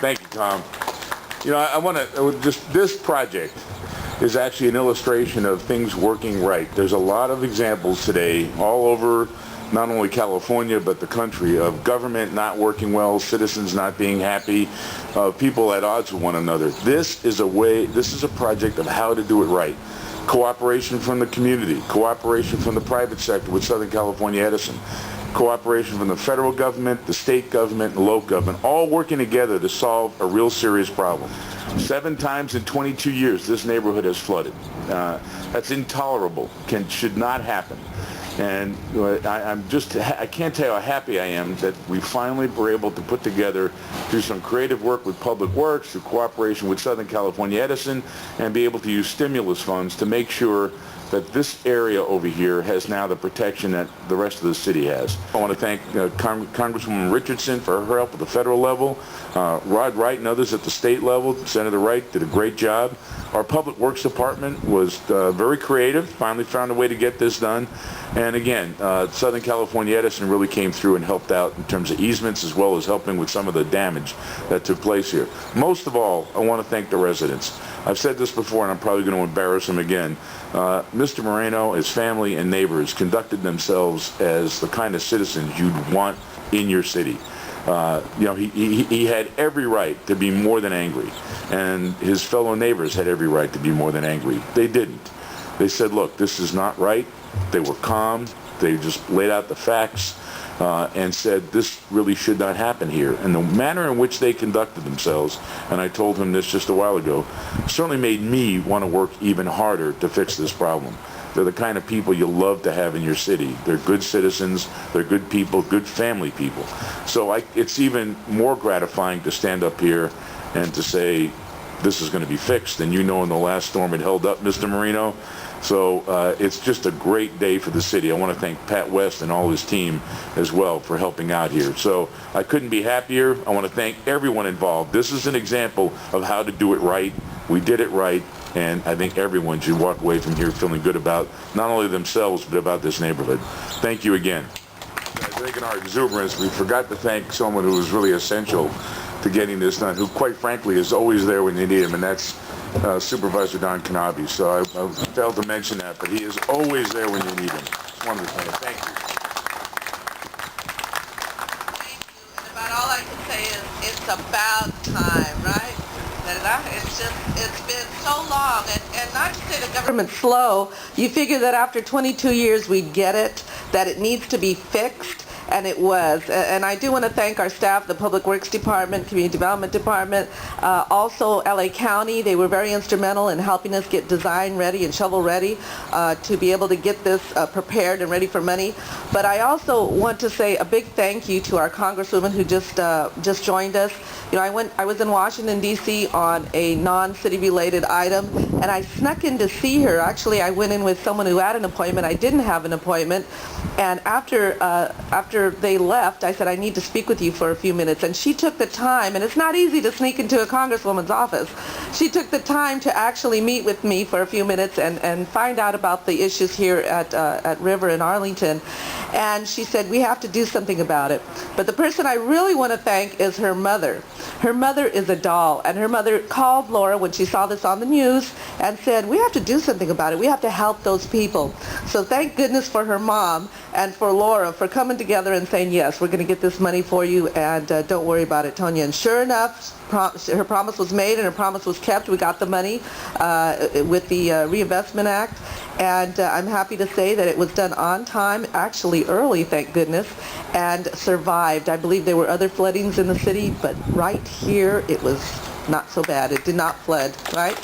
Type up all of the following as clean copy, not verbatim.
Thank you, Tom. You know, I want to just, this project is actually an illustration of things working right. There's a lot of examples today all over not only California but the country of government not working well, citizens not being happy, people at odds with one another. This is a project of how to do it right. Cooperation from the community, cooperation from the private sector with Southern California Edison, cooperation from the federal government, the state government, and the local government, all working together to solve a real serious problem. 7 times in 22 years, this neighborhood has flooded. That's intolerable, should not happen. And I can't tell you how happy I am that we finally were able to put together, through some creative work with Public Works, through cooperation with Southern California Edison, and be able to use stimulus funds to make sure that this area over here has now the protection that the rest of the city has. I want to thank Congresswoman Richardson for her help at the federal level, Wright and others at the state level. Senator Wright did a great job. Our Public Works Department was very creative, finally found a way to get this done. And again, Southern California Edison really came through and helped out in terms of easements as well as helping with some of the damage that took place here. Most of all, I want to thank the residents. I've said this before and I'm probably going to embarrass them again. Mr. Moreno, his family and neighbors conducted themselves as the kind of citizens you'd want in your city. You know, he had every right to be more than angry, and his fellow neighbors had every right to be more than angry. They didn't. They said, look, this is not right. They were calm. They just laid out the facts and said this really should not happen here. And the manner in which they conducted themselves, and I told him this just a while ago, certainly made me want to work even harder to fix this problem. They're the kind of people you love to have in your city. They're good citizens, they're good people, good family people. So it's even more gratifying to stand up here and to say this is going to be fixed. And you know, in the last storm it held up, Mr. Moreno. So it's just a great day for the city. I want to thank Pat West and all his team as well for helping out here. So I couldn't be happier. I want to thank everyone involved. This is an example of how to do it right. We did it right, and I think everyone should walk away from here feeling good about not only themselves, but about this neighborhood. Thank you again. I think in our exuberance, we forgot to thank someone who was really essential to getting this done, who quite frankly is always there when you need him, and that's Supervisor Don Knabe. So I failed to mention that, but he is always there when you need him. Just wanted to say thank you. Thank you. And about all I can say is it's about time, right? It's been so long, and not to say the government's slow. You figure that after 22 years we'd get it, that it needs to be fixed. And it was. And I do want to thank our staff, the Public Works Department, Community Development Department, also LA County. They were very instrumental in helping us get design ready and shovel ready to be able to get this prepared and ready for money. But I also want to say a big thank you to our Congresswoman who just joined us. You know, I was in Washington, D.C. on a non-city related item, and I snuck in to see her. Actually, I went in with someone who had an appointment. I didn't have an appointment. And after they left, I said, I need to speak with you for a few minutes. And she took the time, and it's not easy to sneak into a congresswoman's office. She took the time to actually meet with me for a few minutes and find out about the issues here at River in Arlington. And she said, we have to do something about it. But the person I really want to thank is her mother. Her mother is a doll, and her mother called Laura when she saw this on the news and said, we have to do something about it. We have to help those people. So thank goodness for her mom and for Laura for coming together and saying, yes, we're going to get this money for you, and don't worry about it, Tonia. And sure enough, her promise was made and her promise was kept. We got the money with the Reinvestment Act, and I'm happy to say that it was done on time, actually early, thank goodness, and survived. I believe there were other floodings in the city, but right here it was not so bad. It did not flood, right?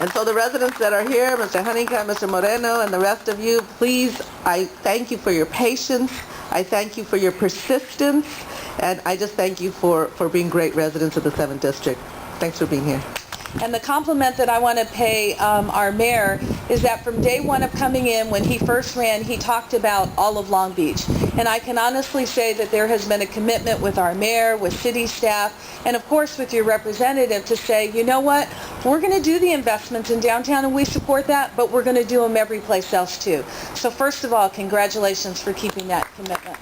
And so the residents that are here, Mr. Honeycutt, Mr. Moreno, and the rest of you, please, I thank you for your patience. I thank you for your persistence. And I just thank you for being great residents of the 7th District. Thanks for being here. And the compliment that I want to pay our mayor is that from day one of coming in, when he first ran, he talked about all of Long Beach. And I can honestly say that there has been a commitment with our mayor, with city staff, and of course with your representative to say, you know what, we're going to do the investments in downtown and we support that, but we're going to do them every place else too. So first of all, congratulations for keeping that commitment.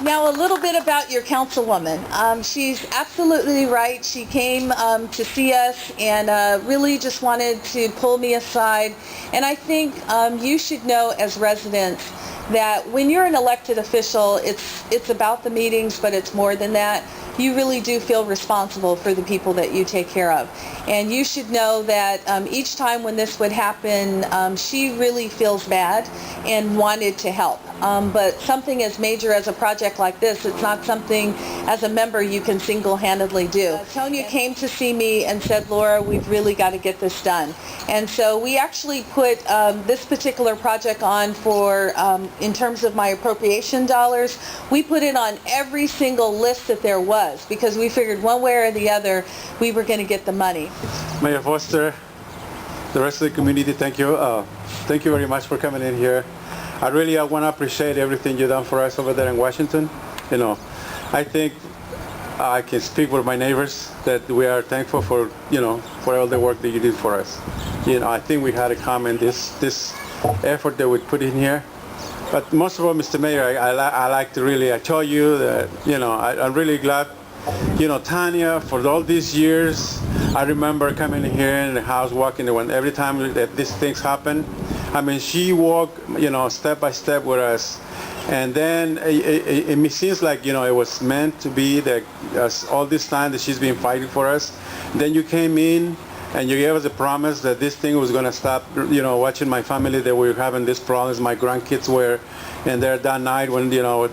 Now, a little bit about your councilwoman. She's absolutely right. She came to see us and really just wanted to pull me aside. And I think you should know as residents that when you're an elected official, it's about the meetings, but it's more than that. You really do feel responsible for the people that you take care of. And you should know that each time when this would happen, she really feels bad and wanted to help. But something as major as a project like this, it's not something as a member you can single-handedly do. Tonia came to see me and said, Laura, we've really got to get this done. And so we actually put this particular project on for, in terms of my appropriation dollars, we put it on every single list that there was because we figured one way or the other we were going to get the money. Mayor Foster, the rest of the community, thank you. Thank you very much for coming in here. I really want to appreciate everything you've done for us over there in Washington. You know, I think I can speak with my neighbors that we are thankful for, you know, for all the work that you did for us. You know, I think we had to comment this effort that we put in here. But most of all, Mr. Mayor, I like to really, I tell you that, you know, I'm really glad, you know, Tonia, for all these years, I remember coming here in the house, walking when every time that these things happen. I mean, she walked, you know, step by step with us. And then it seems like, you know, it was meant to be that all this time that she's been fighting for us. Then you came in and you gave us a promise that this thing was going to stop, you know, watching my family that we were having these problems. My grandkids were, and there that night when, you know,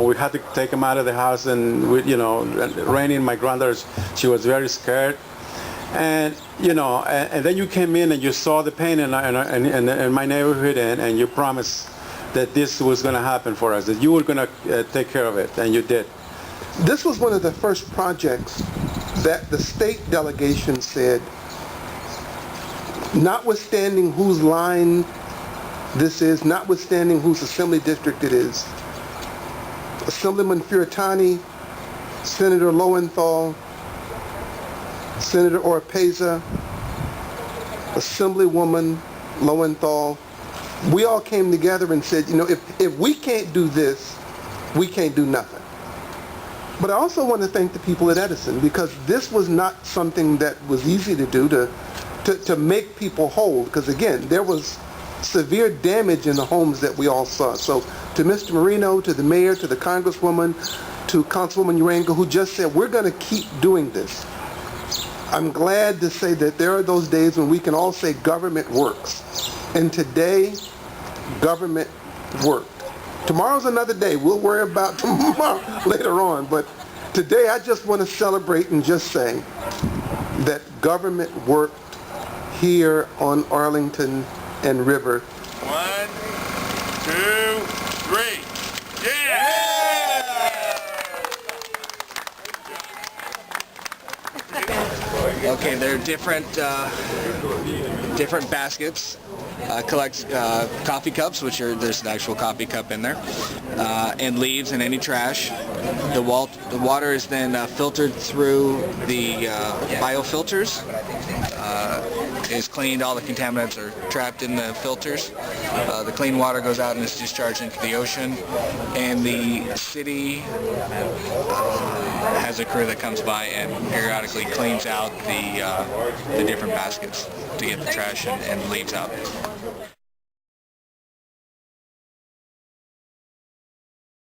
we had to take them out of the house and, you know, raining. My granddaughter, she was very scared. And, you know, and then you came in and you saw the pain in my neighborhood and you promised that this was going to happen for us, that you were going to take care of it, and you did. This was one of the first projects that the state delegation said, notwithstanding whose line this is, notwithstanding whose assembly district it is, Assemblyman Furutani, Senator Lowenthal, Senator Oropeza, Assemblywoman Lowenthal, we all came together and said, you know, if we can't do this, we can't do nothing. But I also want to thank the people at Edison, because this was not something that was easy to do, to make people whole, because again, there was severe damage in the homes that we all saw. So to Mr. Marino, to the mayor, to the Congresswoman, to Councilwoman Uranga, who just said, we're going to keep doing this. I'm glad to say that there are those days when we can all say government works. And today, government worked. Tomorrow's another day. We'll worry about tomorrow later on. But today, I just want to celebrate and just say that government worked here on Arlington and River. 1, 2, 3. Yeah! Okay, there are different baskets. Collect coffee cups, there's an actual coffee cup in there, and leaves and any trash. The water is then filtered through the biofilters. Is cleaned. All the contaminants are trapped in the filters. The clean water goes out and is discharged into the ocean. And the city has a crew that comes by and periodically cleans out the different baskets to get the trash and leaves out.